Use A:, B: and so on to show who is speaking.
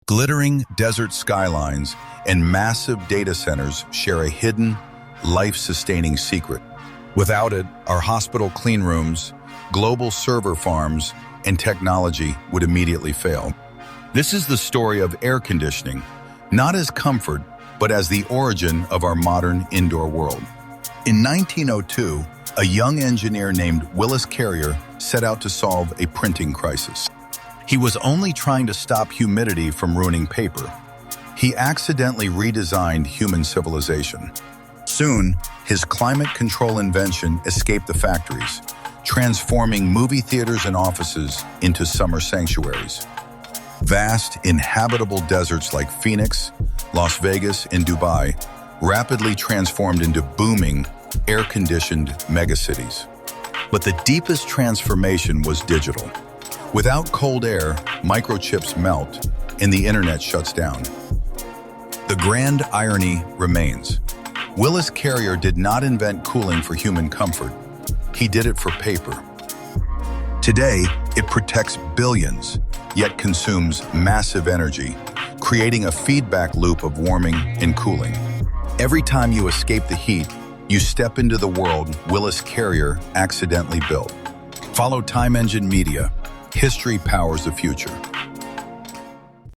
A: Glittering desert skylines and massive data centers share a hidden, life-sustaining secret. Without it, our hospital clean rooms, global server farms, and technology would immediately fail. This is the story of air conditioning, not as comfort, but as the origin of our modern indoor world. In 1902, a young engineer named Willis Carrier set out to solve a printing crisis. He was only trying to stop humidity from ruining paper. He accidentally redesigned human civilization. Soon, his climate control invention escaped the factories, transforming movie theaters and offices into summer sanctuaries. Vast, inhabitable deserts like Phoenix, Las Vegas, and Dubai rapidly transformed into booming, air-conditioned megacities. But the deepest transformation was digital. Without cold air, microchips melt, and the internet shuts down. The grand irony remains. Willis Carrier did not invent cooling for human comfort. He did it for paper. Today, it protects billions, yet consumes massive energy, creating a feedback loop of warming and cooling. Every time you escape the heat, you step into the world Willis Carrier accidentally built. Follow Time Engine Media. History powers the future.